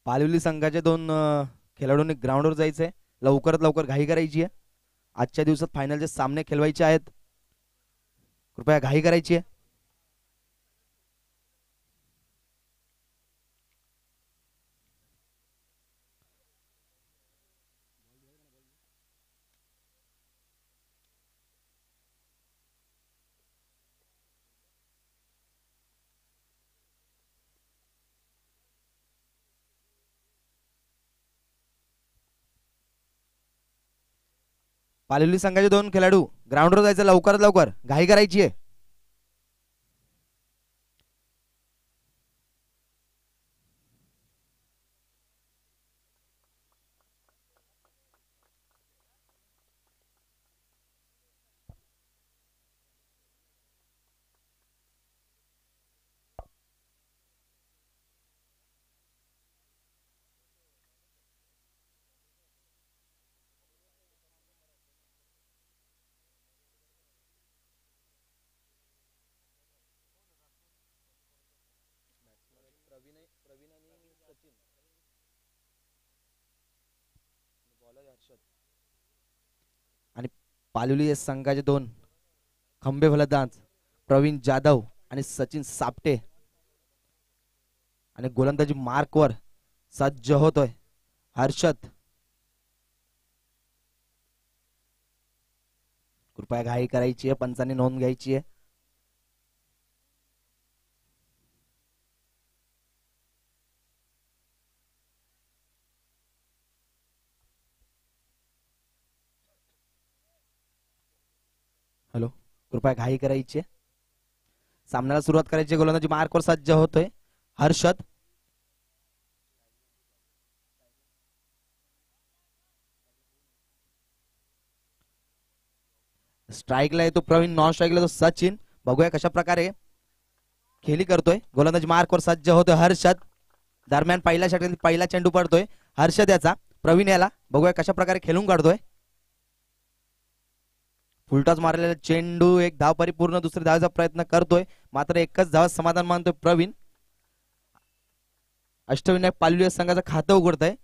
पालिवली संघाचे दोन खेळाडूंनी ग्राउंडवर जायचंय, लवकरात लवकर घाई करायची आहे. आजच्या दिवसात फायनलचे सामने खेळवायचे आहेत, कृपया घाई करायची आहे. पालिवली संघाचे दोन खेळाडू ग्राउंडवर जायचं, लवकरात लवकर घाई करायची आहे. आणि पालिवली संघाचे दोन खंबे फलंदाज प्रवीण जाधव आणि सचिन सापटे आणि गोलंदाजी मार्कवर सज्ज होतोय हर्षद. कृपया घाई करायची आहे, पंचांनी नोंद घ्यायची आहे. हॅलो, कृपया घाई करायची आहे. सामन्याला सुरुवात करायची. गोलंदाजी मार्कवर सज्ज होतोय हर्षद. स्ट्राईकला येतो प्रवीण, नॉन स्ट्राईकला येतो सचिन. बघूया कशा प्रकारे खेळी करतोय. गोलंदाजी मार्कवर सज्ज होतोय हर्षद. दरम्यान पहिल्या षटकातील पहिला चेंडू पडतोय हर्षद याचा. प्रवीण याला बघूया कशा प्रकारे खेळून काढतोय. फुलटॉस मारलेला चेंडू, एक धाव परिपूर्ण, दुसरी धावाचा प्रयत्न करतोय, मात्र एकच धाव समाधान मानतोय प्रवीण. अष्टविनायक पालिवली संघाचं खातं उघडतंय.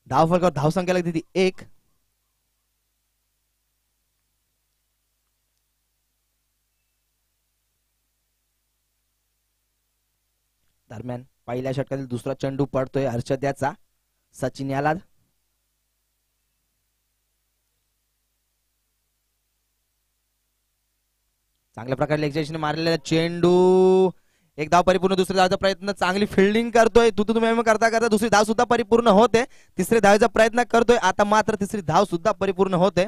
धाव फलकावर धावसंख्या लागते ती 1. दरम्यान पहिल्या षटकातील दुसरा चेंडू पडतोय हर्षद याचा. सचिन याला चांगल्या प्रकारे लेगजेशने मारलेला चेंडू, एक धाव परिपूर्ण, दुसरी धावाचा प्रयत्न, चांगली फिल्डिंग करतोय. तुम्ही करता करता दुसरी धाव सुद्धा परिपूर्ण होते. तिसरी धावेचा प्रयत्न करतोय, आता मात्र तिसरी धाव सुद्धा परिपूर्ण होते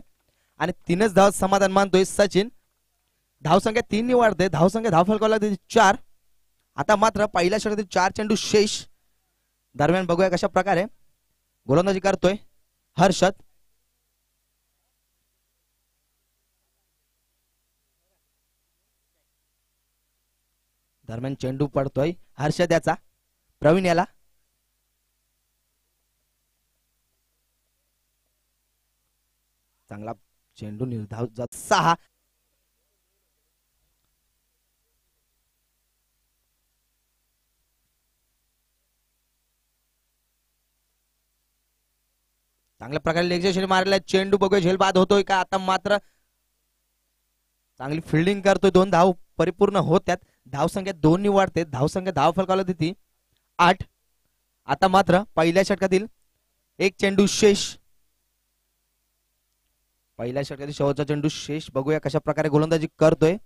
आणि 3च धाव समाधान मानतोय सचिन. धावसंख्या 3 नि वाढते. धावसंख्या धाव फलकाला 4. आता मात्र पहिल्या षटकातील 4 चेंडू शेष. दरम्यान बघूया कशा प्रकारे गोलंदाजी करतोय हर्षद. दरम्यान चेंडू पडतोय हर्षद याचा. प्रवीण याला चांगला चेंडू, निर्धाव जात 6. चांगल्या प्रकारे लेगजेशने मारलेला चेंडू, बघूया झेल बाद होतोय का. आता मात्र चांगली फिल्डिंग करतोय. 2 धाव परिपूर्ण होत्यात. धावसंख्या 2 नि वाढते. धावसंख्या धाव फलकाला देते 8. आता मात्र पहिल्या षटकातील एक चेंडू शेष. पहिल्या षटकातील शेवटचा चेंडू शेष. बघूया कशा प्रकारे गोलंदाजी करतोय.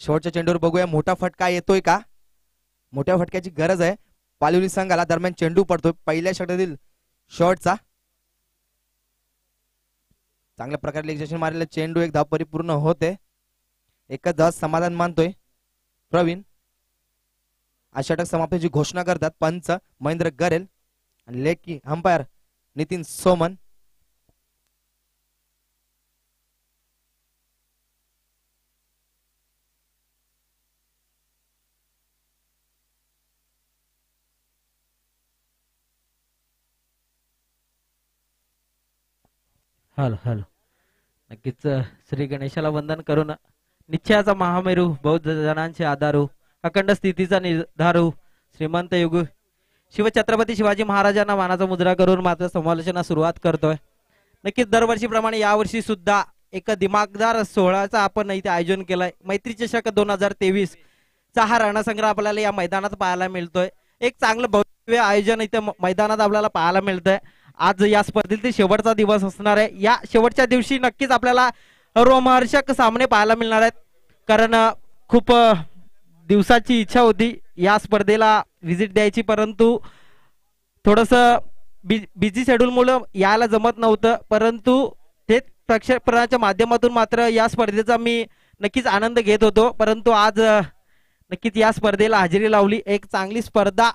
शेवटच्या चेंडूवर बघूया मोठा फटका येतोय का. मोठ्या फटक्याची गरज आहे पालिवली संघाला. दरम्यान चेंडू पडतोय पहिल्या षटकातील शेवटचा. चांगल्या प्रकारे लेगजेशन मारलेला चेंडू, एक धाव परिपूर्ण होते. एकच धाव समाधान मानतोय प्रवीण. आज षटक समाप्तीची घोषणा करतात पंच महेंद्र गरेल आणि लेखी umpire Nitin Soman. Hello hello, नक्कीच श्री गणेशाला वंदन करून निश्चयाचा महामेरू, बौद्ध जनांचे आधारू, अखंड स्थितीचा निर्धारू, श्रीमंत युग शिवछत्रपती शिवाजी महाराजांना मानाचा मुद्रा करून मात्र समालोचना सुरुवात करतोय. नक्कीच दरवर्षीप्रमाणे यावर्षी सुद्धा एक दिमागदार सोहळ्याचं आपण इथे आयोजन केलंय. मैत्री चषक 2023 चा हा रणसंग्रह आपल्याला या मैदानात पाहायला मिळतोय. एक चांगलं भव्य आयोजन इथे मैदानात आपल्याला पाहायला मिळतंय. आज या स्पर्धेतील शेवटचा दिवस असणार आहे. या शेवटच्या दिवशी नक्कीच आपल्याला रोमहर्षक सामने पाहायला मिळणार आहेत. कारण खूप दिवसाची इच्छा होती या स्पर्धेला व्हिजिट द्यायची, परंतु थोडस बिझी शेड्यूल मुळे यायला जमत नव्हतं. परंतु ते प्रक्षेपणाच्या माध्यमातून मात्र या स्पर्धेचा मी नक्कीच आनंद घेत होतो. परंतु आज नक्कीच या स्पर्धेला हजेरी लावली. एक चांगली स्पर्धा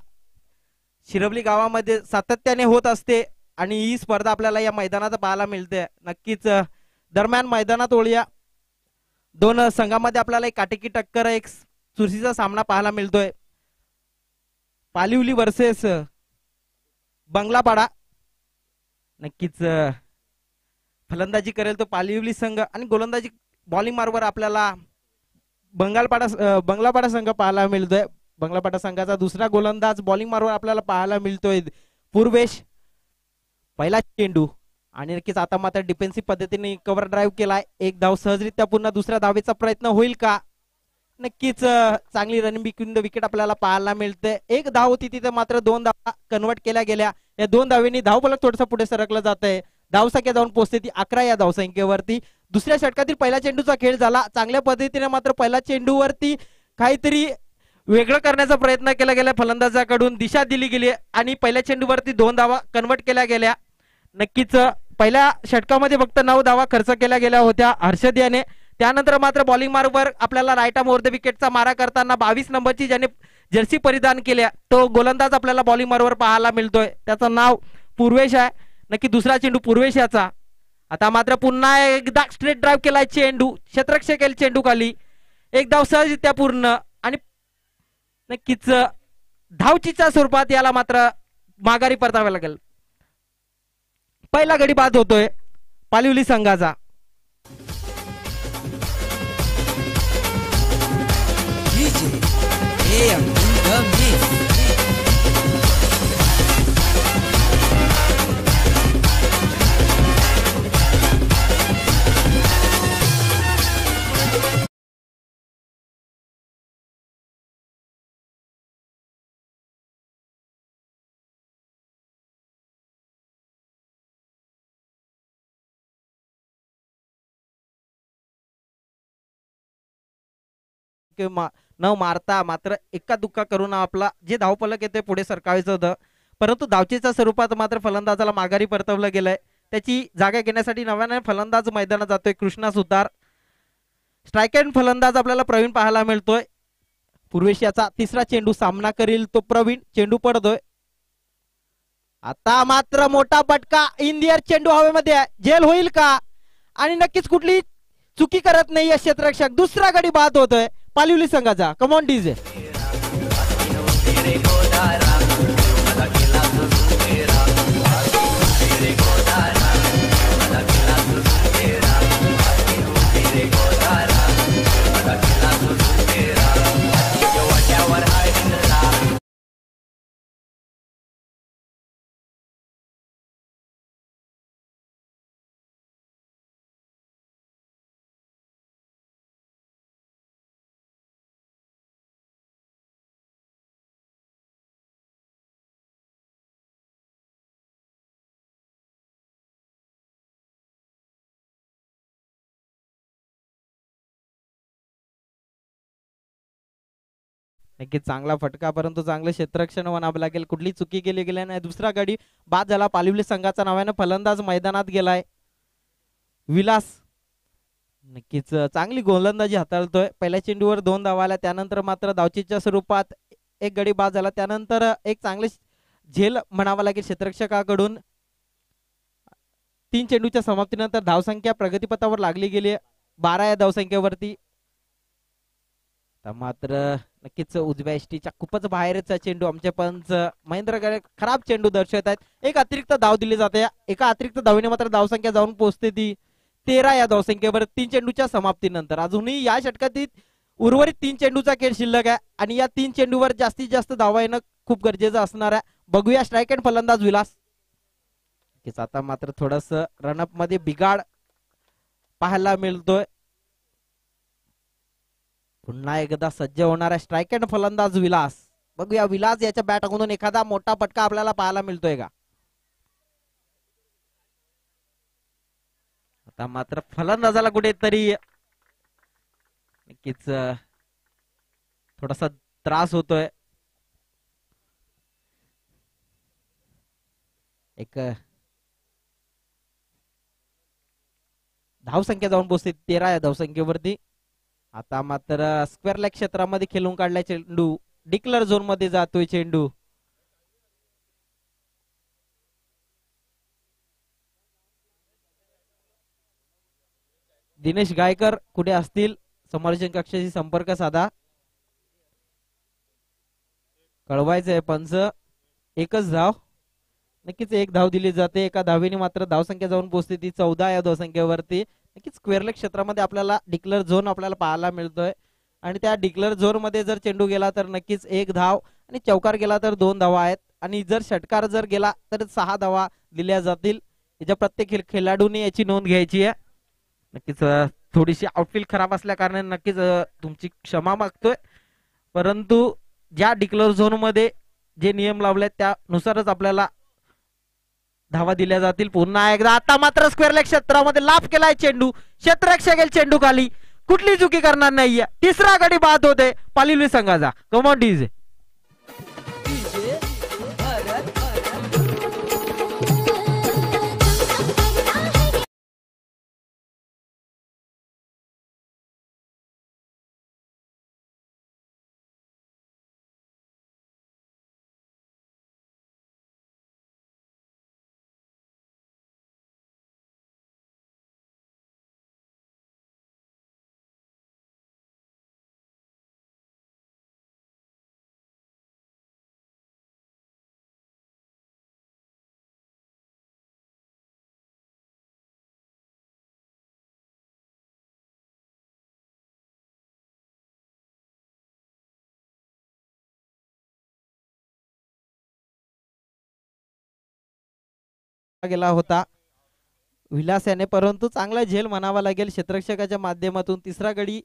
शिरवली गावामध्ये सातत्याने होत असते आणि ही स्पर्धा आपल्याला या मैदानात पाहायला मिळते. नक्कीच दरम्यान मैदानात ओळूया. दोन संघामध्ये आपल्याला एक काटेकी टक्कर, एक चुरशीचा सामना पाहायला मिळतोय. पालिवली वर्सेस बंगलापाडा. नक्कीच फलंदाजी करेल तो पालिवली संघ आणि गोलंदाजी बॉलिंग मार्गवर आपल्याला बंगलापाडा संघ पाहायला मिळतोय. बंगलापाडा संघाचा दुसरा गोलंदाज बॉलिंग मार्गवर आपल्याला पाहायला मिळतोय पूर्वेश. पहिला चेंडू आणि नक्कीच आता मात्र डिफेन्सिव्ह पद्धतीने कव्हर ड्राईव्ह केलाय. एक धाव सहजरित्या पुन्हा दुसऱ्या धावेचा प्रयत्न होईल का? नक्कीच चांगली रनिंग विकेट आपल्याला पाहायला मिळते. एक धाव होती तिथे मात्र 2 धावा कन्वर्ट केल्या गेल्या. या 2 धावेंनी धावफलक थोडंसं पुढे सरकलं जात आहे. धावसंख्या जाऊन पोहोचते ती 11 या धावसंख्येवरती. दुसऱ्या षटकातील पहिल्या चेंडूचा खेळ झाला चांगल्या पद्धतीने, मात्र पहिल्या चेंडूवरती काहीतरी वेगळं करण्याचा प्रयत्न केला गेला. फलंदाजाकडून दिशा दिली गेली आणि पहिल्या चेंडूवरती 2 धावा कन्वर्ट केल्या गेल्या. नक्कीच पहिल्या षटकामध्ये फक्त 9 धावा खर्च केल्या गेल्या होत्या हर्षद याने. त्यानंतर मात्र बॉलिंग मार्गवर आपल्याला राईट आर्म ओव्हर द विकेटचा मारा करताना 22 नंबरची ज्याने जर्सी परिधान केल्या तो गोलंदाज आपल्याला बॉलिंग मार्गवर पाहायला मिळतोय. त्याचं नाव पूर्वेश आहे. नक्की दुसरा चेंडू पूर्वेश याचा. आता मात्र पुन्हा एकदा स्ट्रेट ड्राईव्ह केलाय चेंडू, क्षेत्ररक्षक केल चेंडू खाली. एक धाव सहजरित्या पूर्ण आणि नक्कीच धावचीच्या स्वरूपात याला मात्र माघारी परतावे लागेल. पहिला गडी बाद होतोय पालिवली संघाचा. न मारता मात्र एका दुक्का करून आपला जे धावफलक येते पुढे सरकावायचं होतं, परंतु धावचीच्या स्वरूपात मात्र फलंदाजाला माघारी परतवलं गेलंय. त्याची जागा घेण्यासाठी नव्याने फलंदाज मैदानात जातोय कृष्णा सुतार. स्ट्राईक एंड फलंदाज आपल्याला प्रवीण पाहायला मिळतोय. पूर्वेश याचा तिसरा चेंडू सामना करील तो प्रवीण. चेंडू पडतोय. आता मात्र मोठा फटका इन द एअर. चेंडू हवेमध्ये आहे. झेल होईल का? आणि नक्कीच कुठली चुकी करत नाही यश क्षेत्ररक्षक. दुसरा गडी बाद होतोय पालिवली संघाचा. Come on DJ. नक्कीच चांगला फटका, परंतु चांगलं क्षेत्ररक्षण म्हणावं लागेल. कुठली चुकी केली गेली नाही. दुसरा गडी बाद झाला. पालिवली संघाचा नव्यानं फलंदाज मैदानात गेलाय विलास. नक्कीच चांगली गोलंदाजी हाताळतोय. पहिल्या चेंडूवर 2 धावा आल्या. त्यानंतर मात्र धावचीच्या स्वरूपात एक गडी बाद झाला. त्यानंतर एक चांगले झेल म्हणावं लागेल क्षेत्ररक्षकाकडून. 3 चेंडूच्या समाप्तीनंतर धावसंख्या प्रगतीपथावर लागली गेली 12 या धावसंख्येवरती. मात्र नक्कीच उजव्या एसटीच्या खूपच बाहेरचा चेंडू आमचे पंच महेंद्र गळे खराब चेंडू दर्शवत आहेत. एक अतिरिक्त धाव दिली जाते. एका अतिरिक्त धावेने मात्र धावसंख्या जाऊन पोहोचते ती 13 या धावसंख्येवर 3 चेंडूच्या समाप्तीनंतर. अजूनही या षटकातील उर्वरित 3 चेंडूचा खेळ शिल्लक आहे आणि या 3 चेंडूवर जास्तीत जास्त धावा येणं खूप गरजेचं असणार आहे. बघूया स्ट्राईक अँड फलंदाज विलास. आता मात्र थोडस रनअप मध्ये बिघाड पाहायला मिळतोय. पुन्हा एकदा सज्ज होणार आहे स्ट्राईक अँड फलंदाज विलास. बघूया विलास याच्या बॅटमधून एखादा मोठा फटका आपल्याला पाहायला मिळतोय का. आता मात्र फलंदाजाला कुठेतरी नक्कीच थोडासा त्रास होतोय. एक धावसंख्या जाऊन पोहोचते 13 या धावसंख्येवरती. आता मात्र स्क्वेअर लेग क्षेत्रामध्ये खेळून काढलाय चेंडू. डिक्लर झोन मध्ये जातोय चेंडू. दिनेश गायकर कुठे असतील समोरच्या कक्षाशी संपर्क साधा. कळवायचंय पंच. एकच धाव. नक्कीच एक धाव दिली जाते. एका धावेने मात्र धावसंख्या जाऊन पोहोचते ती 14 या धावसंख्येवरती. नक्कीच स्क्वेअर लेग क्षेत्रामध्ये आपल्याला डिक्लेअर झोन आपल्याला पाहायला मिळतोय आणि त्या डिक्लेअर झोन मध्ये जर चेंडू गेला तर नक्कीच एक धाव आणि चौकार गेला तर 2 धावा आहेत आणि जर षटकार जर गेला तर 6 धावा दिल्या जातील. याच्या प्रत्येक खेळाडूने याची नोंद घ्यायची आहे. नक्कीच थोडीशी आउटफील्ड खराब असल्या कारणाने नक्कीच तुमची क्षमा मागतोय, परंतु ज्या डिक्लेअर झोन मध्ये जे नियम लावले त्यानुसारच आपल्याला धावा दिल्या जातील. पुन्हा एकदा आता मात्र स्क्वेअर लेग क्षेत्रामध्ये लाभ केलाय चेंडू. क्षेत्ररक्षक गेल चेंडू खाली. कुठली चुकी करणार नाहीये. तिसरा गडी बाद होते पालिवली संघाचा. Come on DJ. गेला होता विलास याने, परंतु चांगला झेल म्हणावा लागेल क्षेत्ररक्षकाच्या माध्यमातून. तिसरा गडी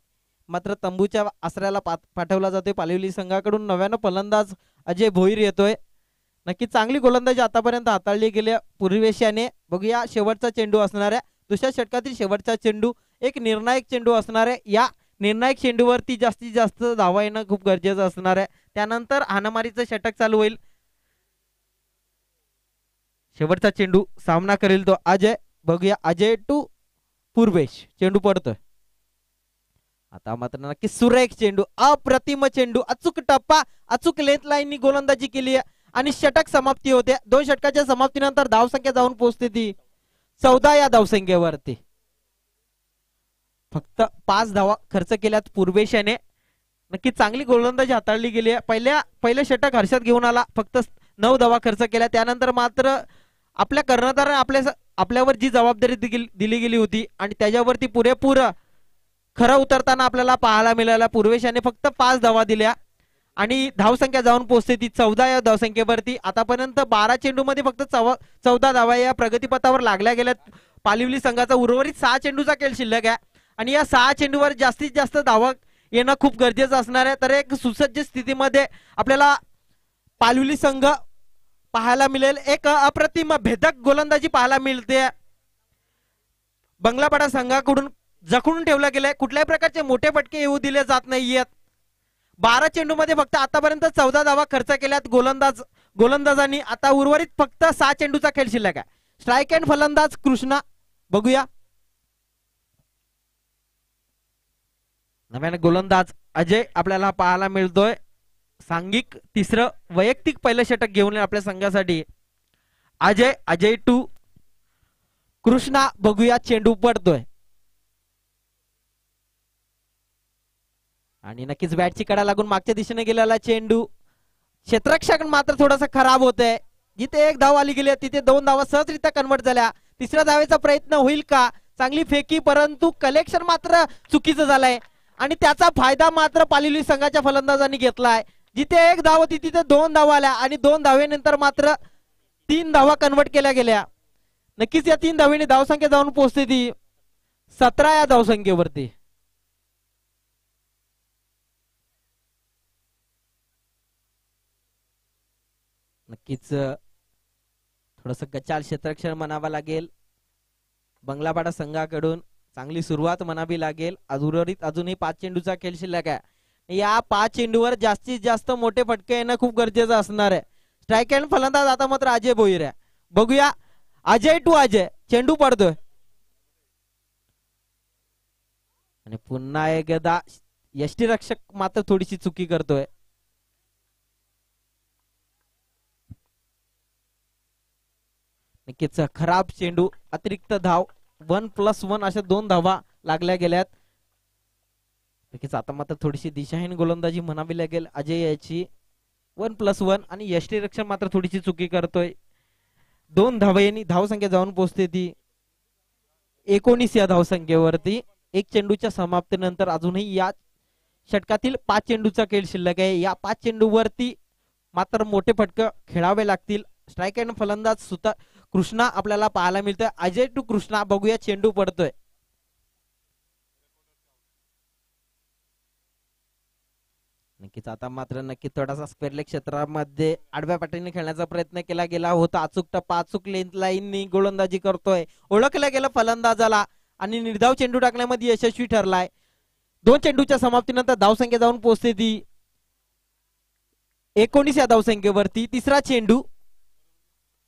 मात्र तंबूच्या आसऱ्याला पाठवला जातोय पालिवली संघाकडून. नव्यानं फलंदाज अजय भोईर येतोय. नक्की चांगली गोलंदाजी आतापर्यंत हाताळली गेली पूर्वेश याने. बघूया शेवटचा चेंडू असणार आहे. दुसऱ्या षटकातील शेवटचा चेंडू एक निर्णायक चेंडू असणार आहे. या निर्णायक चेंडूवरती जास्तीत जास्त धावा येणं खूप गरजेचं असणार आहे. त्यानंतर हाणामारीचं षटक चालू होईल. शेवटचा चेंडू सामना करेल तो अजय. बघूया अजय टू पूर्वेश. चेंडू पडतोय. आता मात्र नक्की सुरेख चेंडू. अप्रतिम चेंडू. अचूक टप्पा अचूक लेंथ लाईननी गोलंदाजी केली आणि षटक समाप्ती होते. 2 षटकाच्या समाप्तीनंतर धावसंख्या जाऊन पोहोचते ती 14 या धावसंख्येवरती. फक्त 5 धावा खर्च केल्यात पूर्वेश याने. नक्की चांगली गोलंदाजी हाताळली गेली आहे. पहिलं षटक हर्षद घेऊन आला. फक्त 9 धावा खर्च केल्या. त्यानंतर मात्र आपल्या कर्णधाराने आपल्यावर जी जबाबदारी दिली गेली होती आणि त्याच्यावरती पुरेपूर खरं उतरताना आपल्याला पाहायला मिळाला. पूर्वेशाने फक्त 5 धावा दिल्या आणि धावसंख्या जाऊन पोहोचते ती 14 या धावसंख्येवरती. आतापर्यंत 12 चेंडू मध्ये फक्त 14 धावा या प्रगतीपथावर लागल्या गेल्यात. पालिवली संघाचा उर्वरित 6 चेंडूचा खेळ शिल्लक आहे आणि या 6 चेंडूवर जास्तीत जास्त धावा येणं खूप गरजेचं असणार आहे. तर एक सुसज्ज स्थितीमध्ये आपल्याला पालिवली संघ पाहायला मिळेल. एक अप्रतिम भेदक गोलंदाजी पाहायला मिळते. बंगलापाडा संघाकडून जखडून ठेवलं गेलंय. कुठल्याही प्रकारचे मोठे फटके येऊ दिले जात नाहीयेत. 12 चेंडू मध्ये फक्त आतापर्यंत 14 धावा खर्च केल्यात गोलंदाजांनी. आता उर्वरित फक्त 6 चेंडूचा खेळ शिल्लक आहे. स्ट्राईक अँड फलंदाज कृष्णा. बघूया नव्याने गोलंदाज अजय आपल्याला पाहायला मिळतोय. सांघिक तिसरं वैयक्तिक पहिलं षटक घेऊन आपल्या संघासाठी अजय टू कृष्णा. बघूया चेंडू पडतोय आणि नक्कीच बॅटची कडा लागून मागच्या दिशेने गेलेला चेंडू. क्षेत्ररक्षक मात्र थोडासा खराब होतोय. जिथे 1 धाव आली गेली तिथे 2 धावा सहजरित्या कन्वर्ट झाल्या. तिसऱ्या धावेचा प्रयत्न होईल का. चांगली फेकी, परंतु कलेक्शन मात्र चुकीचं झालंय आणि त्याचा फायदा मात्र पालिवली संघाच्या फलंदाजांनी घेतलाय. जिथे 1 धाव होती तिथे 2 धावा आल्या आणि 2 धावेनंतर मात्र 3 धावा कन्वर्ट केल्या गेल्या. नक्कीच या 3 धावेने धावसंख्या जाऊन पोहोचते ती 17 या धावसंख्येवरती. नक्कीच थोडस गचाल क्षेत्ररक्षण म्हणावं लागेल बंगलापाडा संघाकडून. चांगली सुरुवात म्हणावी लागेल. उर्वरित अजूनही 5 चेंडूचा खेळ शिल्लक आहे. या 5 चेंडूवर जास्तीत जास्त मोठे फटके येणं खूप गरजेचं असणार आहे. स्ट्राईक अँड फलंदाज आता मात्र अजय भोईर आहे. बघूया अजय टू अजय. चेंडू पडतोय आणि पुन्हा एकदा यष्टीरक्षक मात्र थोडीशी चुकी करतोय. नक्कीच खराब चेंडू. अतिरिक्त धाव 1+1 अशा 2 धावा लागल्या गेल्यात. नक्कीच आता मात्र थोडीशी दिशाहीन गोलंदाजी म्हणावी लागेल अजय याची. 1+1 आणि यष्टीरक्षक मात्र थोडीशी चुकी करतोय. 2 धावांनी धावसंख्या जाऊन पोहोचते ती 19 या धावसंख्येवरती. 1 चेंडूच्या समाप्तीनंतर अजूनही या षटकातील 5 चेंडूचा खेळ शिल्लक आहे. या 5 चेंडूवरती मात्र मोठे फटके खेळावे लागतील. स्ट्राईक अँड फलंदाज सुद्धा कृष्णा आपल्याला पाहायला मिळतोय. अजय टू कृष्णा. बघूया चेंडू पडतोय. नक्कीच आता मात्र नक्की थोडासा स्क्वेअर लेग क्षेत्रामध्ये आडव्या पाठीने खेळण्याचा प्रयत्न केला गेला होता. अचूक टप्पा अचूक लेंथ लाईननी गोलंदाजी करतोय. ओळखलं गेलं फलंदाजाला आणि निर्धाव चेंडू टाकण्यामध्ये यशस्वी ठरलाय. 2 चेंडूच्या समाप्तीनंतर धावसंख्या जाऊन पोहोचते ती 19 या धावसंख्येवरती. तिसरा चेंडू.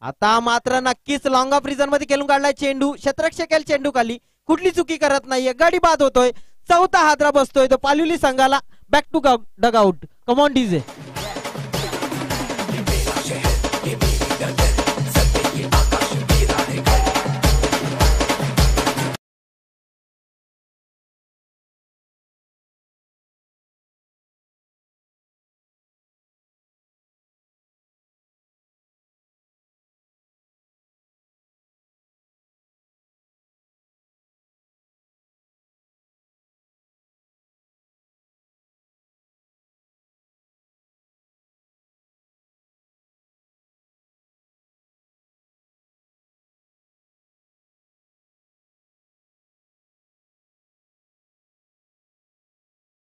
आता मात्र नक्कीच लॉंग ऑफ रिझन मध्ये खेळून काढलाय चेंडू. क्षेत्ररक्षक चेंडू खाली कुठली चुकी करत नाहीये. गडी बाद होतोय. 4था हादरा बसतोय तो पालुली संघाला. Back to dugout. Come on DJ.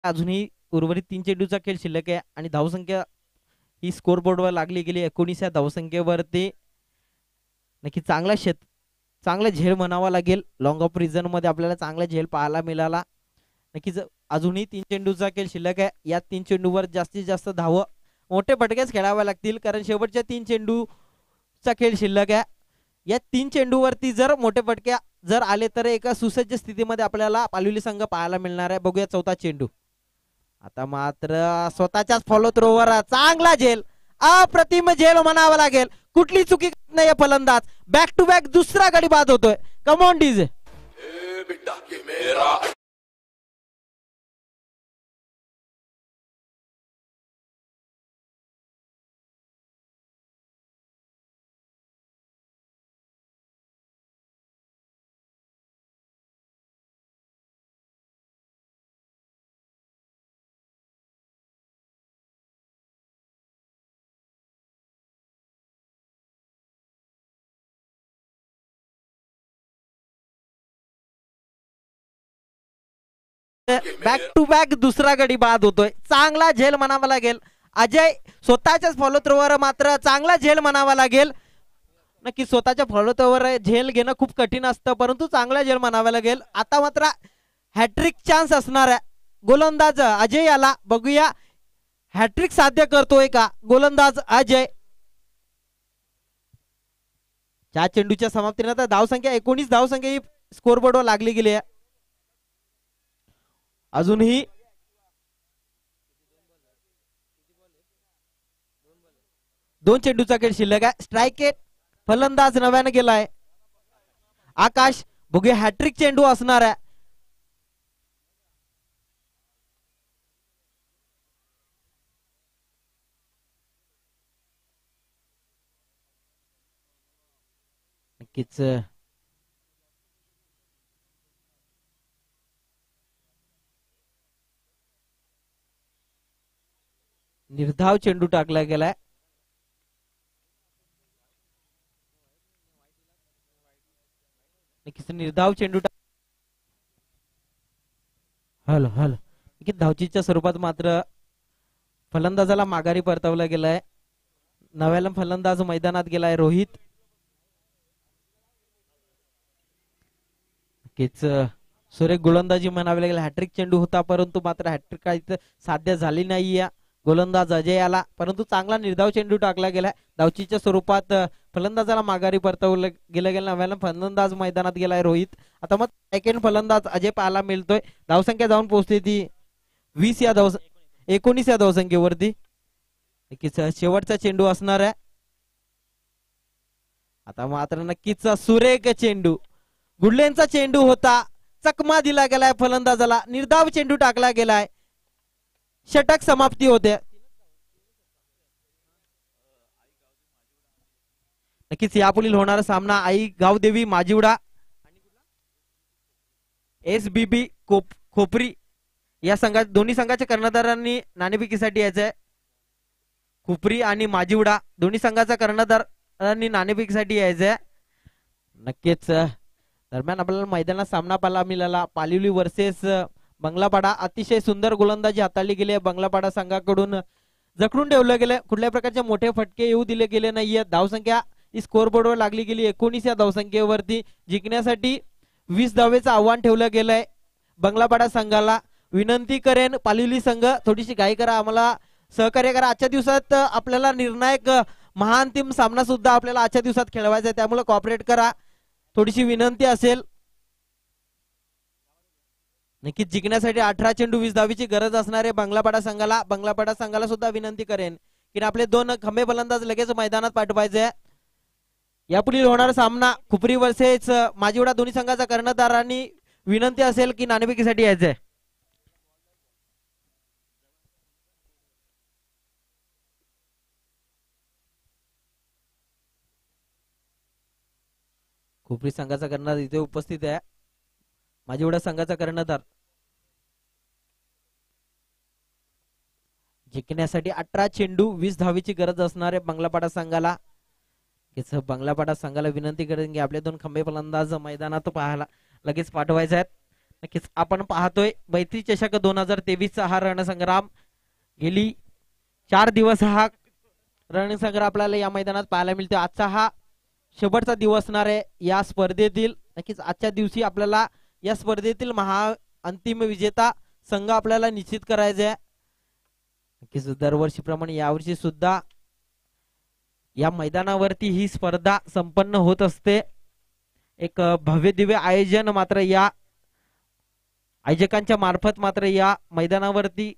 अजूनही उर्वरित 3 चेंडूचा खेळ शिल्लक आहे आणि धावसंख्या ही स्कोर बोर्डवर लागली गेली 19 या धावसंख्येवरती. नक्की चांगला झेल म्हणावा लागेल. लॉंग ऑफ रिझन मध्ये आपल्याला चांगला झेल पाहायला मिळाला. नक्कीच अजूनही 3 चेंडूचा खेळ शिल्लक आहे. या 3 चेंडूवर जास्तीत जास्त धाव मोठे फटकेच खेळावे लागतील कारण शेवटच्या 3 चेंडूचा खेळ शिल्लक आहे. या 3 चेंडूवरती जर मोठे फटके जर आले तर एका सुसज्ज स्थितीमध्ये आपल्याला पालुली संघ पाहायला मिळणार आहे. बघूया 4था चेंडू. आता मात्र स्वतःच्याच फॉलो थ्रोवर चांगला झेल. अप्रतिम झेल म्हणावा लागेल. कुठली चुकी नाही फलंदाज. बॅक टू बॅक दुसरा गडी बाद होतोय. Come on DJ. Back to back दुसरा गडी बाद होतोय. चांगला झेल म्हणावा लागेल. अजय स्वतःच्याच फॉलो थ्रोवर मात्र चांगला झेल म्हणावा लागेल. नक्की स्वतःच्या फॉलो थ्रोवर झेल घेणं खूप कठीण असतं परंतु चांगला झेल म्हणावा लागेल. आता मात्र हॅट्रिक चान्स असणार आहे गोलंदाज अजय याला. बघूया हॅट्रिक साध्य करतोय का गोलंदाज अजय. 4 चेंडूच्या समाप्तीनंतर धावसंख्या 19 धावसंख्या ही स्कोर बोर्डवर लागली गेली आहे. अजूनही दोन चेंडूचा खेळ शिल्लक आहे. स्ट्राईक फलंदाज नव्याने गेलाय आकाश. बघूया हॅट्रिक चेंडू असणार आहे. नक्कीच निर्धाव चेंडू टाकला गेलाय. नक्कीच निर्धाव चेंडू हल हल नक्कीच धावचीच्या स्वरूपात मात्र फलंदाजाला माघारी परतवलं गेलाय. नव्याला फलंदाज मैदानात गेलाय रोहित. नक्कीच सुरेख गोलंदाजी म्हणावी लागेल. हॅट्रिक चेंडू होता परंतु मात्र हॅट्रिक काही साध्य झाली नाही. गोलंदाज अजय आला परंतु चांगला निर्धाव चेंडू टाकला गेलाय. धावचीच्या स्वरूपात फलंदाजाला माघारी परतवलं गेलं. नव्याला फलंदाज मैदानात गेलाय रोहित. आता मग सेकंड फलंदाज अजय पाहायला मिळतोय. धावसंख्या जाऊन पोहोचते ती 19 या धावसंख्येवरती. नक्कीच शेवटचा चेंडू असणार आहे. आता मात्र नक्कीच सुरेख चेंडू गुडलेंचा चेंडू होता. चकमा दिला गेलाय फलंदाजाला. निर्धाव चेंडू टाकला गेलाय. षटक समाप्ती होते. नक्कीच यापुढील होणारा सामना आई गावदेवी माजिवडा SBB खोपरी या संघात दोन्ही संघाच्या कर्णधारांनी नाणेफेकीसाठी यायचंय. खोपरी आणि माजिवडा दोन्ही संघाचा कर्णधारांनी नाणेफेकीसाठी यायचंय. नक्कीच दरम्यान आपल्याला मैदानात सामना पाहायला मिळाला. पालिवली वर्सेस बंगलापाडा. अतिशय सुंदर गोलंदाजी हाताळली गेली आहे. बंगलापाडा संघाकडून जखडून ठेवलं गेलं. कुठल्याही प्रकारचे मोठे फटके येऊ दिले गेले नाहीये. धावसंख्या ही स्कोर बोर्डवर लागली गेली 19 या धावसंख्येवरती. जिंकण्यासाठी 20 धावेचं आव्हान ठेवलं गेलंय बंगलापाडा संघाला. विनंती करेन पालिवली संघ थोडीशी घाई करा, आम्हाला सहकार्य करा. आजच्या दिवसात आपल्याला निर्णायक महाअंतिम सामना सुद्धा आपल्याला आजच्या दिवसात खेळवायचा आहे, त्यामुळे कॉपरेट करा, थोडीशी विनंती असेल. नक्कीच जिंकण्यासाठी 18 चेंडू 20 धावीची गरज असणार आहे बंगलापाडा संघाला. बंगलापाडा संघाला सुद्धा विनंती करेन की आपले 2 खंबे फलंदाज लगेच मैदानात पाठवायचे. यापुढील होणारा सामना खुपरी वर्सेस माजिवडा दोन्ही संघाचा कर्णधारांनी विनंती असेल की नाणेफेकीसाठी यायचंय. खुपरी संघाचा कर्णधार इथे उपस्थित आहे. माजिवडा संघाचा कर्णधार जिंकण्यासाठी 18 चेंडू 20 धावीची गरज असणार आहे बंगलापाडा संघाला. बंगलापाडा संघाला विनंती करेन की आपले 2 खंबे फलंदाज मैदानात पाहायला लगेच पाठवायचे आहेत. नक्कीच आपण पाहतोय मैत्री चषक 2023 चा हा रणसंग्राम. गेली 4 दिवस हा रणसंग्राम आपल्याला या मैदानात पाहायला मिळतो. आजचा हा शेवटचा दिवस असणार आहे या स्पर्धेतील. नक्कीच आजच्या दिवशी आपल्याला या स्पर्धेतील अंतिम विजेता संघ आपल्याला निश्चित करायचा आहे. नक्कीच दरवर्षीप्रमाणे यावर्षी सुद्धा या मैदानावरती ही स्पर्धा संपन्न होत असते. एक भव्य दिव्य आयोजन मात्र या आयोजकांच्या मार्फत मात्र या मैदानावरती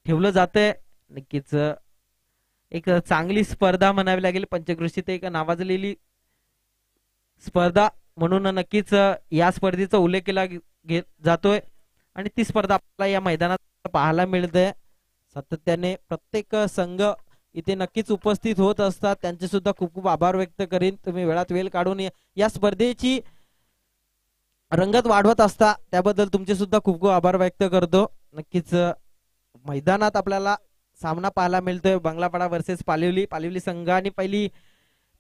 ठेवलं जातंय. नक्कीच एक चांगली स्पर्धा म्हणावी लागेल. पंचक्रोशीत एक नावाजलेली स्पर्धा म्हणून नक्कीच या स्पर्धेचा उल्लेख केला जातोय आणि ती स्पर्धा आपल्याला या मैदानात पाहायला मिळते. सातत्याने प्रत्येक संघ इथे नक्कीच उपस्थित होत असतात, त्यांचे सुद्धा खूप खूप आभार व्यक्त करीन. तुम्ही वेळात वेळ काढून या स्पर्धेची रंगत वाढवत असता त्याबद्दल तुमचे सुद्धा खूप खूप आभार व्यक्त करतो. नक्कीच मैदानात आपल्याला सामना पाहायला मिळतोय बंगलापाडा वर्सेस पालिवली. पालिवली संघाने पहिली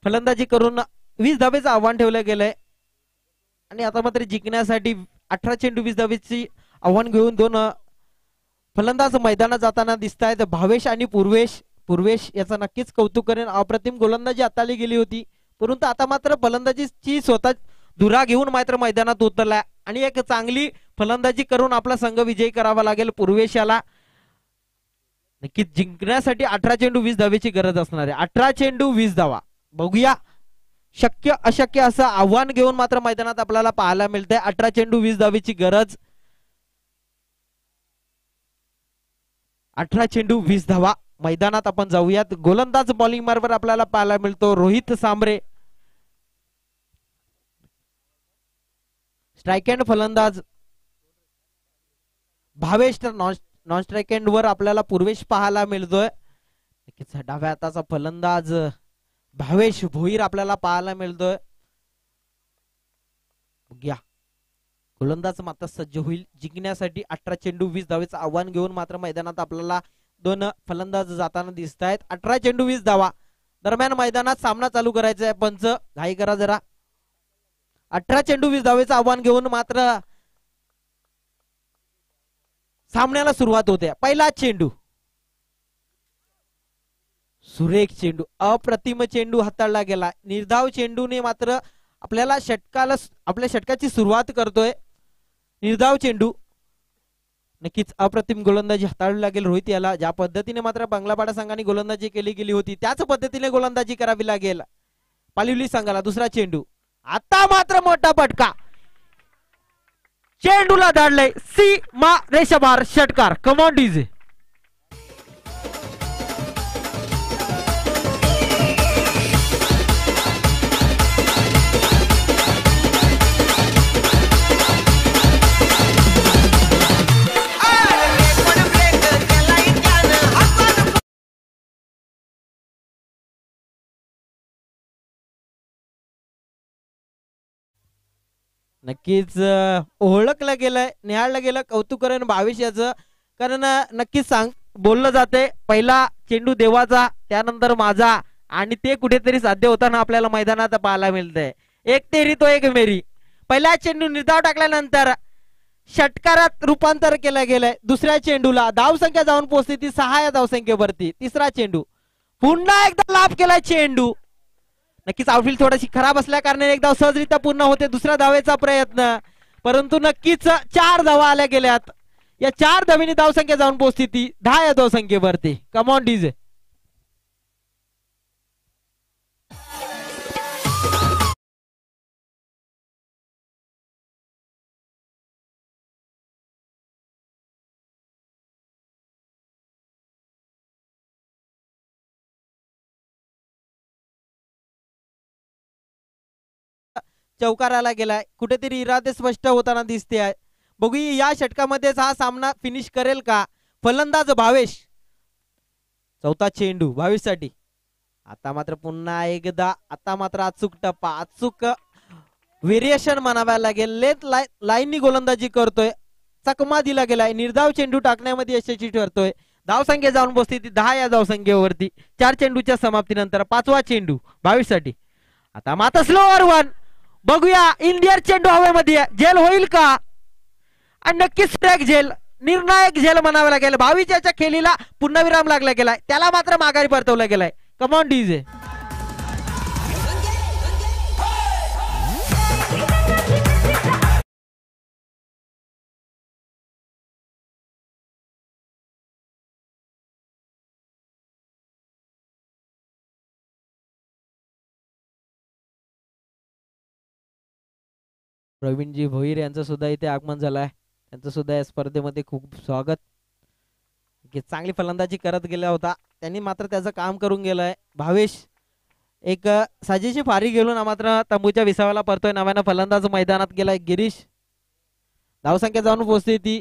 फलंदाजी करून 20 धावेचं आव्हान ठेवलं गेलंय आणि आता मात्र जिंकण्यासाठी 18 चेंडू 20 धावेची आव्हान घेऊन 2 फलंदाज मैदानात जाताना दिसत आहेत. भावेश आणि पूर्वेश याचा नक्कीच कौतुक करेन. अप्रतिम गोलंदाजी हाताळली गेली होती, परंतु आता मात्र फलंदाजीची स्वतः धुरा घेऊन मात्र मैदानात उतरलाय आणि एक चांगली फलंदाजी करून आपला संघ विजयी करावा लागेल पूर्वेशाला. नक्कीच जिंकण्यासाठी 18 चेंडू 20 धावेची गरज असणार आहे. 18 चेंडू 20 धावा. बघूया शक्य अशक्य असं आव्हान घेऊन मात्र मैदानात आपल्याला पाहायला मिळतंय. 18 चेंडू 20 धावेची गरज. 18 चेंडू 20 धावा. मैदानात आपण जाऊयात. गोलंदाज बॉलिंग मार्फत आपल्याला पाहायला मिळतो रोहित सांबरे. स्ट्राइक हँड फलंदाज भावेश. तर नॉन स्ट्राइक हँड वर आपल्याला पूर्वेश पाहायला मिळतोय. नक्कीच डाव्या हाताचा फलंदाज भावेश भोईर आपल्याला पाहायला मिळतोय. बघूया गोलंदाज मात्र सज्ज होईल जिंकण्यासाठी. 18 चेंडू 20 धावेचं आव्हान घेऊन मात्र मैदानात आपल्याला दोन फलंदाज जाताना दिसत आहेत. 18 चेंडू 20 धावा दरम्यान मैदानात सामना चालू करायचा आहे. पंच घाई करा जरा. 18 चेंडू 20 धावेचं आव्हान घेऊन मात्र सामन्याला सुरुवात होते. पहिला चेंडू सुरेख चेंडू, अप्रतिम चेंडू हाताळला गेला. निर्धाव चेंडूने मात्र आपल्याला आपल्या षटकाची सुरुवात करतोय. निर्धाव चेंडू नक्कीच अप्रतिम गोलंदाजी हाताळली लागेल रोहित याला. ज्या पद्धतीने मात्र बंगलापाडा संघाने गोलंदाजी केली गेली होती त्याच पद्धतीने गोलंदाजी करावी लागेल पालिवली संघाला. दुसरा चेंडू आता मात्र मोठा फटका, चेंडूला धाडलंय सीमा रेषाबार षटकार. Come on DJ. नक्कीच ओळखलं गेलंय, निहाळलं गेलं कौतुकरण भावेश याचं. कारण नक्कीच बोललं जाते पहिला चेंडू देवाचा त्यानंतर माझा, आणि ते कुठेतरी साध्य होताना आपल्याला मैदानात पाहायला मिळतंय. एक तेरी तो एक मेरी. पहिला चेंडू निर्धाव टाकल्यानंतर षटकारात रूपांतर केलं गेलंय. दुसऱ्या चेंडूला धावसंख्या जाऊन पोहोचते ती 6 या धावसंख्येवरती. तिसरा चेंडू पुन्हा एकदा लाभ केलाय चेंडू. नक्कीच आउटफील्ड थोडीशी खराब असल्या कारणाने एक धाव सहजरित्या पूर्ण होते. दुसऱ्या धावेचा प्रयत्न, परंतु नक्कीच 4 धावा आल्या गेल्यात. या 4 धावीने धावसंख्या जाऊन पोहोचती ती 10 या धावसंख्येवरती. Come on DJ. चौकाराला गेलाय, कुठेतरी इरादे स्पष्ट होताना दिसते आहे. बघूया या षटकामध्येच हा सामना फिनिश करेल का फलंदाज भावेश. चौथा चेंडू भावेश साठी. आता मात्र पुन्हा एकदा आता मात्र अचूक टप्पा, अचूक व्हेरिएशन म्हणाव्या लागेल. लेट लाईननी गोलंदाजी करतोय, चकमा दिला गेलाय. निर्धाव चेंडू टाकण्यामध्ये यशस्वी ठरतोय. धावसंख्या जाऊन बसते ती 10 या धावसंख्येवरती 4 चेंडूच्या समाप्तीनंतर. पाचवा चेंडू भावेश साठी. आता मात्र स्लोअर वन. बघूया इंडियन चेंडू हवेमध्ये झेल होईल का, आणि नक्कीच स्ट्राइक झेल, निर्णायक झेल म्हणावं लागेल. भावीच्या खेळीला पुन्हा विराम लागला गेलाय, त्याला मात्र माघारी परतवला गेलाय. Come on DJ. प्रवीणजी भोईर यांचं सुद्धा इथे आगमन झालंय. त्यांचं सुद्धा या स्पर्धेमध्ये खूप स्वागत. चांगली फलंदाजी करत गेला होता, त्यांनी मात्र त्याचं काम करून गेलंय. भावेश एक साजेशी फारी घेऊन मात्र तंबूच्या विसाव्याला परतोय. नव्यानं फलंदाज मैदानात गेलाय गिरीश. धावसंख्या जाऊन पोहोचते ती.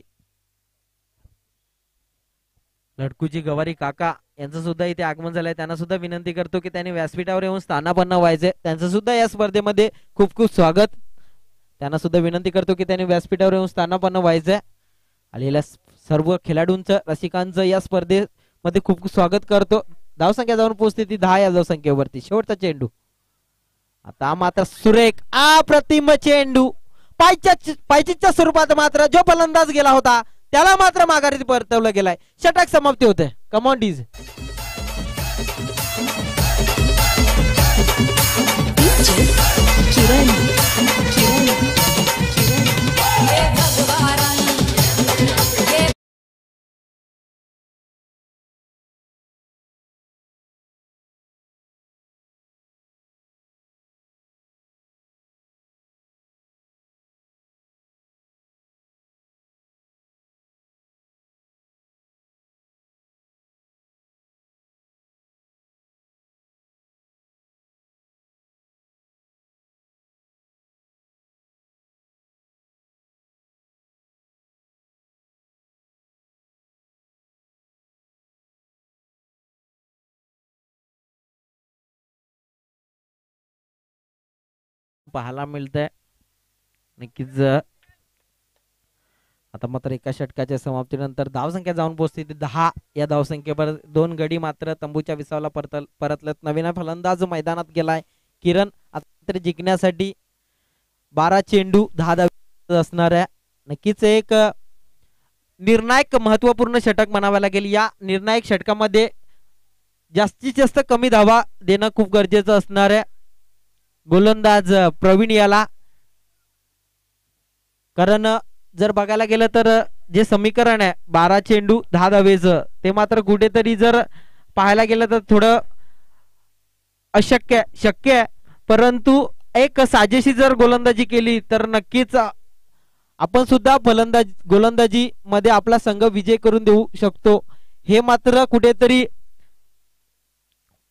लडकूची गवारी काका यांचं सुद्धा इथे आगमन झालंय. त्यांना सुद्धा विनंती करतो की त्यांनी व्यासपीठावर येऊन स्थानापन्न व्हायचे. त्यांचं सुद्धा या स्पर्धेमध्ये खूप खूप स्वागत. त्यांना सुद्धा विनंती करतो की त्यांनी व्यासपीठावर येऊन स्थानापन्न व्हायचंय. आलेल्या सर्व खेळाडूंचं रसिकांचं या स्पर्धेमध्ये खूप खूप स्वागत करतो. धावसंख्या जाऊन पोहोचते ती 10 या धावसंख्येवरती. शेवटचा चेंडू आता मात्र सुरेख अप्रतिम चेंडू. पायचीच्या स्वरूपात मात्र जो फलंदाज गेला होता त्याला मात्र माघारी परतवलं गेलाय. षटक समाप्ती होते. Come on DJs. पाहायला मिळतंय. नक्कीच आता मात्र एका षटकाच्या समाप्तीनंतर धावसंख्या जाऊन पोहोचते ती 10. या धावसंख्येवर 2 गडी मात्र तंबूच्या विसावला परतलेत. नवीन फलंदाज मैदानात गेलाय किरण. आता जिंकण्यासाठी 12 चेंडू 10 धाव असणार आहे. नक्कीच एक निर्णायक महत्वपूर्ण षटक म्हणावं लागेल. या निर्णायक षटकामध्ये जास्तीत जास्त कमी धावा देणं खूप गरजेचं असणार आहे गोलंदाज प्रवीण याला. कारण जर बघायला गेलं तर जे समीकरण आहे 12 चेंडू 10 धावेचं ते मात्र कुठेतरी जर पाहायला गेलं तर थोडं शक्य आहे. परंतु एक साजेशी जर गोलंदाजी केली तर नक्कीच आपण सुद्धा गोलंदाजी मध्ये आपला संघ विजय करून देऊ शकतो. हे मात्र कुठेतरी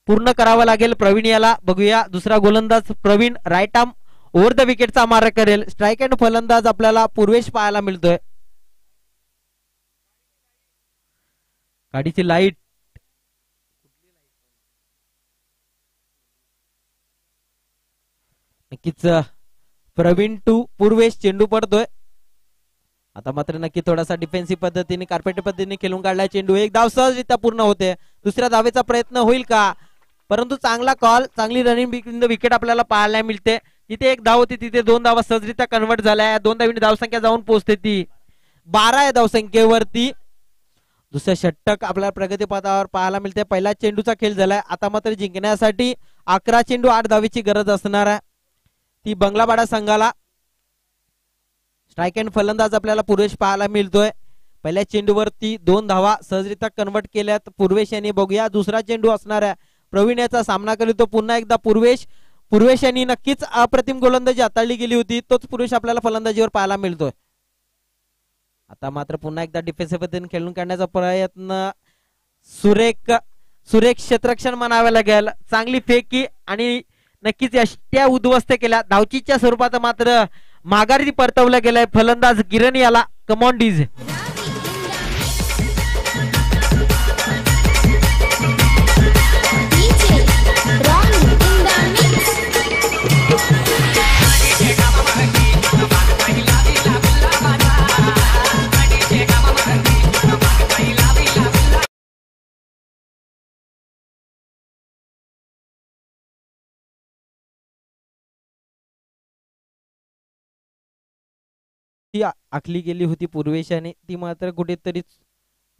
पूर्ण करावं लागेल प्रवीण याला. बघूया दुसरा गोलंदाज Praveen right arm over the विकेटचा मारा करेल. स्ट्राईक अँड फलंदाज आपल्याला पूर्वेश पाहायला मिळतोय. गाडीची लाईट नक्कीच प्रवीण टू पूर्वेश चेंडू पडतोय. आता मात्र नक्की थोडासा डिफेन्सिव्ह पद्धतीने कार्पेट पद्धतीने खेळून काढलाय चेंडू. एक धाव सहजरित्या पूर्ण होते. दुसऱ्या धावेचा प्रयत्न होईल का? परंतु चांगला कॉल, चांगली रनिंग विकेट आपल्याला पाहायला मिळते. जिथे एक धाव होती तिथे 2 धावा सहजरित्या कन्वर्ट झाल्या. 2 धावीने धावसंख्या जाऊन पोहोचते ती 12 या धावसंख्येवरती. दुसऱ्या षटक आपल्याला प्रगतीपथावर पाहायला मिळते. पहिला चेंडूचा खेळ झालाय. आता मात्र जिंकण्यासाठी 11 चेंडू 8 धावेची गरज असणार आहे ती बंगलापाडा संघाला. स्ट्राईक अँड फलंदाज आपल्याला पूर्वेश पाहायला मिळतोय. पहिल्या चेंडूवरती 2 धावा सहजरित्या कन्वर्ट केल्यात पूर्वेश यांनी. बघूया दुसरा चेंडू असणार आहे. प्रवीण याचा सामना करीतो पुन्हा एकदा पूर्वेश यांनी नक्कीच अप्रतिम गोलंदाजी हाताळली गेली होती. तोच पूर्वेश आपल्याला फलंदाजीवर पाहायला मिळतोय. आता मात्र पुन्हा एकदा डिफेन्सिव्ह पद्धतीने खेळून काढण्याचा प्रयत्न. सुरेख क्षेत्ररक्षण म्हणावे लागेल. चांगली फेकी आणि नक्कीच यष्ट्या उद्ध्वस्त केल्या. धावचीच्या स्वरूपात मात्र माघारी परतवलं गेलंय फलंदाज किरण याला. Come on DJs. आखली गेली होती पूर्वेशाने, ती मात्र कुठेतरी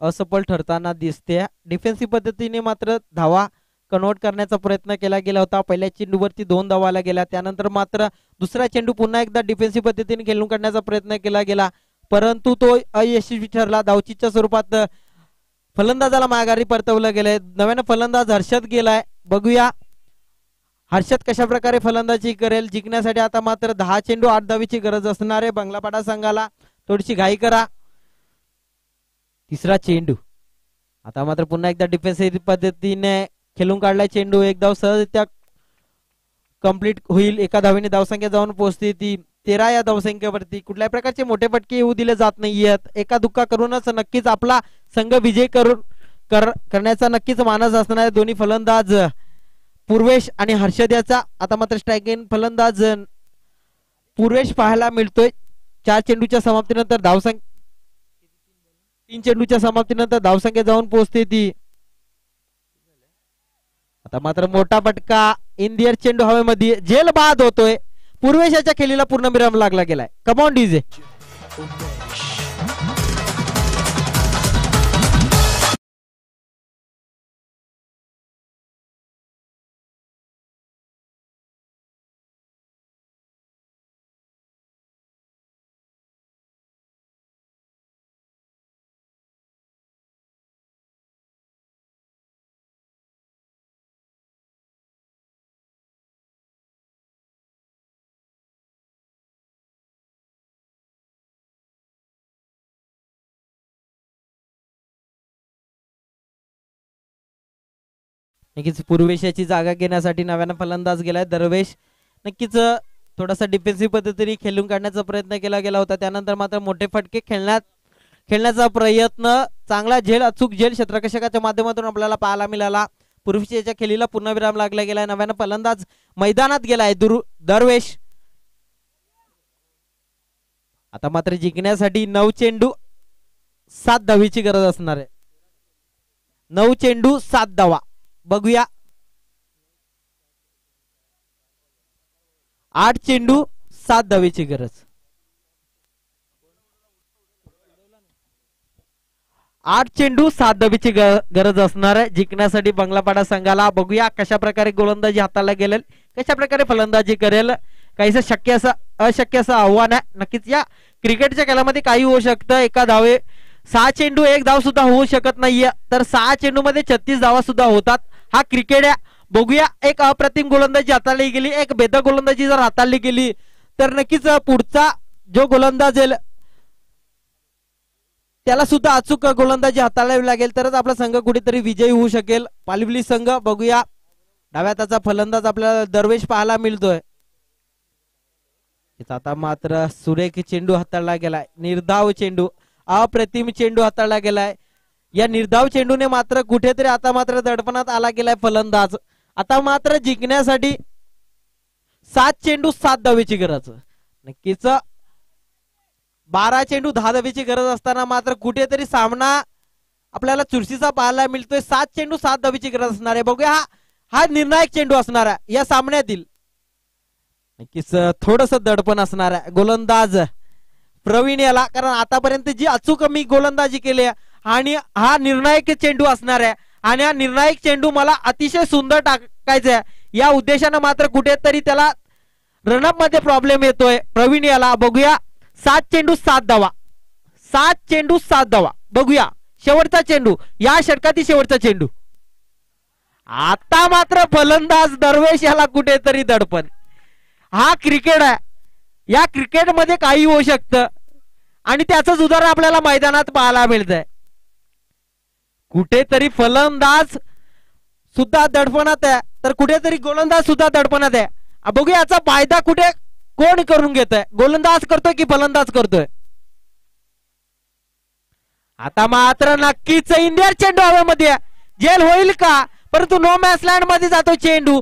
असफल ठरताना दिसते. डिफेन्सिव्ह पद्धतीने मात्र धावा कन्वर्ट करण्याचा प्रयत्न केला गेला होता. पहिल्या चेंडूवरती 2 धावाला गेला. त्यानंतर मात्र दुसरा चेंडू पुन्हा एकदा डिफेन्सिव्ह पद्धतीने खेळून काढण्याचा प्रयत्न केला गेला, परंतु तो अयशस्वी ठरला. धावचीच्या स्वरूपात फलंदाजाला माघारी परतवलं गेलंय. नव्यानं फलंदाज हर्षद गेलाय. बघूया हर्षद कशा प्रकारे फलंदाजी करेल. जिंकण्यासाठी आता मात्र 10 चेंडू 8 धावेची गरज असणार आहे बंगलापाडा संघाला. थोडीशी घाई करा. तिसरा चेंडू आता मात्र पुन्हा एकदा डिफेन्सिव्ह पद्धतीने खेळून काढलाय चेंडू. एक धाव सहजरित्या कंप्लीट होईल. एका धावेने धावसंख्या जाऊन पोहोचते ती 13 या धावसंख्येवरती. कुठल्याही प्रकारचे मोठे फटके येऊ दिले जात नाहीयेत. एका दुक्का करूनच नक्कीच आपला संघ विजय करण्याचा नक्कीच मानस असणार आहे. दोन्ही फलंदाज पूर्वेश आणि हर्षद याचा. आता मात्र स्ट्रायकिंग फलंदाज पूर्वेश पाहायला मिळतोय. 4 चेंडूच्या समाप्तीनंतर धावसंख्या 3 चेंडूच्या समाप्तीनंतर धावसंख्या जाऊन पोहोचते ती. आता मात्र मोठा फटका इन द एअर चेंडू हवेमध्ये झेल बाद होतोय. पूर्वेशाच्या खेळीला पूर्ण विराम लागला गेलाय. Come on DJ. नक्कीच पूर्वेशाची जागा घेण्यासाठी नव्यानं फलंदाज गेलाय दरवेश. नक्कीच थोडासा डिफेन्सिव्ह पद्धतीने खेळून काढण्याचा प्रयत्न केला गेला होता. त्यानंतर मात्र मोठे फटके खेळण्याचा प्रयत्न. चांगला झेल, अचूक झेल क्षेत्ररक्षकाच्या माध्यमातून आपल्याला पाहायला मिळाला. पूर्वेशाच्या खेळीला पुन्हा विराम लागला गेलाय. नव्यानं फलंदाज मैदानात गेलाय दरवेश. आता मात्र जिंकण्यासाठी 9 चेंडू 7 धावेची गरज असणार आहे. 9 चेंडू 7 धावा. बघूया 8 चेंडू 7 धावेची गरज. 8 चेंडू 7 धावेची गरज असणार आहे जिंकण्यासाठी बंगलापाडा संघाला. बघूया कशा प्रकारे गोलंदाजी हाताला गेलेल, कशा प्रकारे फलंदाजी करेल. काहीसं शक्य असं अशक्य असं आव्हान आहे. नक्कीच या क्रिकेटच्या खेळामध्ये काही होऊ शकतं. एका धावे 6 चेंडू 1 धाव सुद्धा होऊ शकत नाहीये, तर 6 चेंडू मध्ये 36 धावा सुद्धा होतात. हा क्रिकेट आहे. बघूया एक अप्रतिम गोलंदाजी हाताळली गेली, एक बेधक गोलंदाजी जर हाताळली गेली तर नक्कीच पुढचा जो गोलंदाज येईल त्याला सुद्धा अचूक गोलंदाजी हाताळावी लागेल, तरच आपला संघ कुठेतरी विजयी होऊ शकेल. पालवली संघ बघूया डाव्या हाताचा फलंदाज आपल्याला दरवेश पाहायला मिळतोय. आता मात्र सुरेख चेंडू हाताळला गेलाय. निर्धाव चेंडू, अप्रतिम चेंडू हाताळला गेलाय. या निर्धाव चेंडूने मात्र कुठेतरी आता मात्र दडपणात आला गेलाय फलंदाज. आता मात्र जिंकण्यासाठी 7 चेंडू 7 धावेची गरज. नक्कीच 12 चेंडू 10 धावेची गरज असताना मात्र कुठेतरी सामना आपल्याला चुरशीचा पाहायला मिळतोय. 7 चेंडू 7 धावेची गरज असणार आहे. बघूया हा निर्णायक चेंडू असणार आहे या सामन्यातील. नक्कीच थोडस दडपण असणार आहे गोलंदाज प्रवीण याला, कारण आतापर्यंत जी अचूक मी गोलंदाजी केली आणि हा निर्णायक चेंडू असणार आहे आणि हा निर्णायक चेंडू मला अतिशय सुंदर टाकायचा आहे. या उद्देशानं मात्र कुठेतरी त्याला रनअप मध्ये प्रॉब्लेम येतोय प्रवीण याला. बघूया 7 चेंडू 7 धावा. 7 चेंडू 7 धावा. बघूया शेवटचा चेंडू, या षटकातील शेवटचा चेंडू. आता मात्र फलंदाज दरवेश याला कुठेतरी दडपण. हा क्रिकेट आहे. या क्रिकेट मध्ये काही होऊ शकतं आणि त्याचंच उदाहरण आपल्याला मैदानात पाहायला मिळतंय. कुठेतरी फलंदाज सुद्धा दडपणात आहे, तर कुठेतरी गोलंदाज सुद्धा दडपणात आहे. बघूया याचा फायदा कुठे कोण करून घेत आहे, गोलंदाज करतोय की फलंदाज करतोय. आता मात्र नक्कीच इंडिया चेंडू हवेमध्ये जेल होईल का, परंतु नो मॅच लँड मध्ये जातो चेंडू.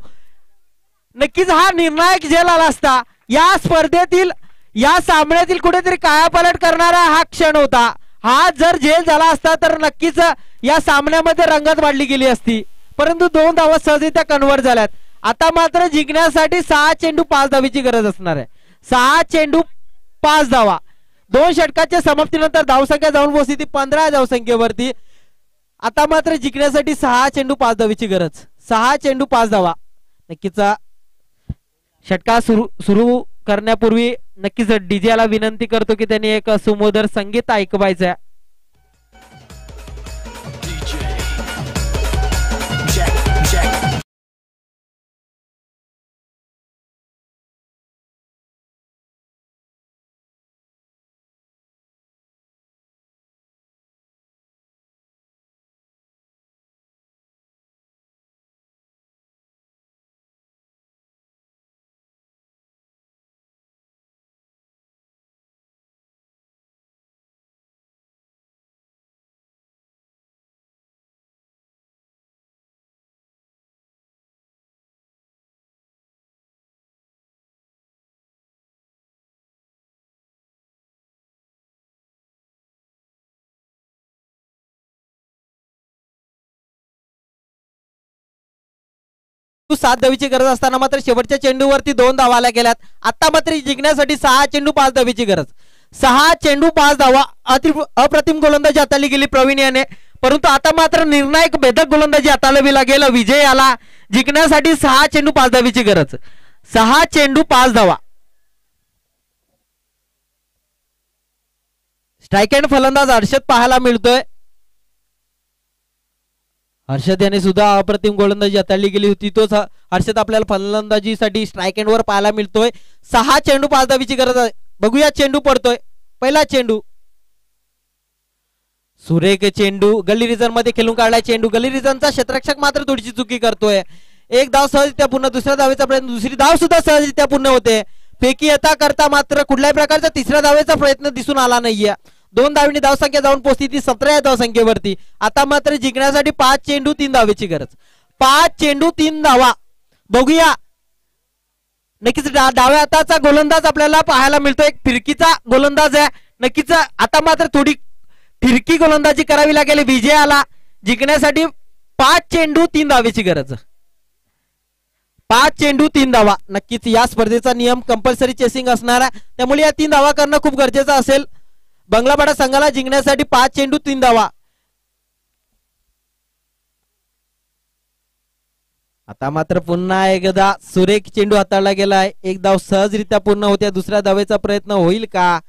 नक्कीच हा निर्णायक झेल आला असता. या स्पर्धेतील या सामन्यातील कुठेतरी कायापालट करणारा हा क्षण होता. हा जर झेल झाला असता तर नक्कीच या सामन्यामध्ये रंगत वाढली गेली असती, परंतु 2 धावा सहजरित्या कन्व्हर्ट झाल्यात. आता मात्र जिंकण्यासाठी 6 चेंडू 5 धावेची गरज असणार आहे. 6 चेंडू 5 धावा. 2 षटकाच्या समाप्तीनंतर धावसंख्या जाऊन पोहोचली ती 15 धावसंख्येवरती. आता मात्र जिंकण्यासाठी 6 चेंडू 5 धावेची गरज. 6 चेंडू 5 धावा. नक्कीच षटका सुरू करण्यापूर्वी नक्कीच डीजेला विनंती करतो की त्यांनी एक सुमोदर संगीत ऐकवायचं. चेंडू 7 धावेची गरज असताना मात्र शेवटच्या चेंडूवरती 2 धावा आल्या गेल्यात. आता मात्र जिंकण्यासाठी 6 चेंडू 5 धावेची गरज. 6 चेंडू 5 धावा. अप्रतिम गोलंदाजी हाताळली गेली प्रवीण याने, परंतु आता मात्र निर्णायक भेदक गोलंदाजी हाताळावी लागेल विजय याला. जिंकण्यासाठी 6 चेंडू 5 धावेची गरज. 6 चेंडू 5 धावा. स्ट्राईक एंड फलंदाज हर्षद पाहायला मिळतोय. हर्षद याने सुद्धा अप्रतिम गोलंदाजी हाताळली गेली होती. तोच हर्षद आपल्याला फलंदाजीसाठी स्ट्राईक एंड वर पाहायला मिळतोय. 6 चेंडू 5 धावेची गरज आहे. बघूया चेंडू पडतोय. पहिला चेंडू सुरेख चेंडू गल्ली रिजन मध्ये खेळून काढलाय चेंडू. गल्ली रिजनचा क्षेत्ररक्षक मात्र थोडीशी चुकी करतोय. एक धाव सहजरित्या पूर्ण. दुसऱ्या धावेचा प्रयत्न, दुसरी धाव सुद्धा सहजरित्या पूर्ण होते. फेकी येता करता मात्र कुठल्याही प्रकारचा तिसऱ्या धावेचा प्रयत्न दिसून आला नाहीये. 2 धावांनी धावसंख्या जाऊन पोहोचली ती 17 धावसंख्येवरती. आता मात्र जिंकण्यासाठी 5 चेंडू 3 धावेची गरज. 5 चेंडू 3 धावा. बघूया नक्कीच डाव्या हाताचा गोलंदाज आपल्याला पाहायला मिळतो, एक फिरकीचा गोलंदाज आहे. नक्कीच आता मात्र थोडी फिरकी गोलंदाजी करावी लागेल विजयाला जिंकण्यासाठी. 5 चेंडू 3 धावेची गरज. 5 चेंडू 3 धावा. नक्कीच या स्पर्धेचा नियम कंपल्सरी चेसिंग असणार आहे, त्यामुळे या 3 धावा करणं खूप गरजेचं असेल बंगलापाडा संघाला जिंकण्यासाठी. 5 चेंडू 3 धावा. आता मात्र पुन्हा एकदा सुरेख चेंडू हाताळला गेलाय. एक धाव सहजरित्या पूर्ण होते. दुसऱ्या धावेचा प्रयत्न होईल का,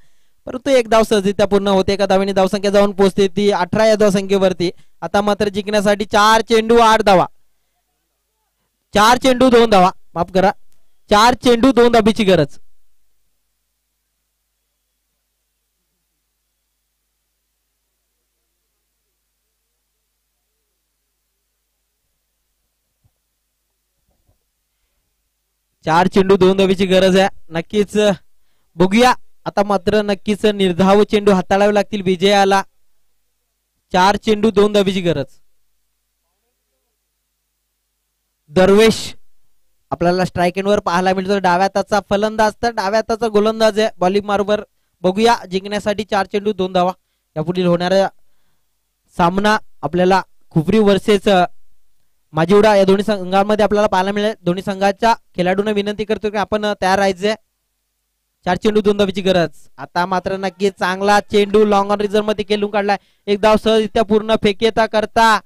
परंतु एक धाव सहजरित्या पूर्ण होते. एका धावेने धावसंख्या जाऊन पोहोचते ती 18 या धावसंख्येवरती. आता मात्र जिंकण्यासाठी 4 चेंडू 8 धावा. 4 चेंडू 2 धावा, माफ करा, 4 चेंडू 2 धाबीची गरज. चार चेंडू 2 धाबीची गरज आहे. नक्कीच बघूया. आता मात्र नक्कीच निर्धाव चेंडू हाताळावे लागतील विजयाला. 4 चेंडू 2 धाबीची गरज. दरवेश आपल्याला स्ट्राईक एंड वर पाहायला मिळतो. डाव्या हाताचा फलंदाज तर डाव्या हाताचा गोलंदाज आहे. बॉलिंग मार्बर बघूया. जिंकण्यासाठी 4 चेंडू 2 धावा. यापुढील होणारा सामना आपल्याला खुपरी वर्सेस माजिवडा या दोन्ही संघांमध्ये आपल्याला पाहायला मिळेल. दोन्ही संघाच्या खेळाडूंना विनंती करतो की आपण तयार राहायचे. 4 चेंडू 2 धाबीची गरज. आता मात्र नक्की चांगला चेंडू लॉंग ऑन रिझर्व मध्ये खेळून काढलाय. एक धाव सहजरित्या पूर्ण फेकेता करता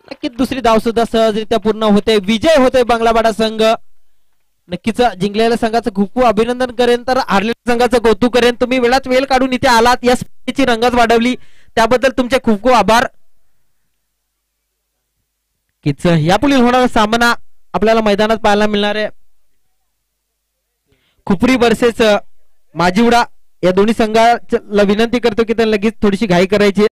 नक्कीच दुसरी धाव सुद्धा सहजरित्या पूर्ण होते. विजय होते बंगलापाडा संघ. नक्कीच जिंकलेल्या संघाचं खूप खूप अभिनंदन करेन, तर हारलेल्या संघाचं कौतुक करेन. तुम्ही वेळात वेळ काढून इथे आलात, या स्पर्धेची रंगत वाढवली, त्याबद्दल तुमचे खूप खूप आभार. यापुढील होणारा सामना आपल्याला मैदानात पाहायला मिळणार आहे. खुपरी वर्सेस माजिवडा या दोन्ही संघाला विनंती करतो की त्यांना लगेच थोडीशी घाई करायची.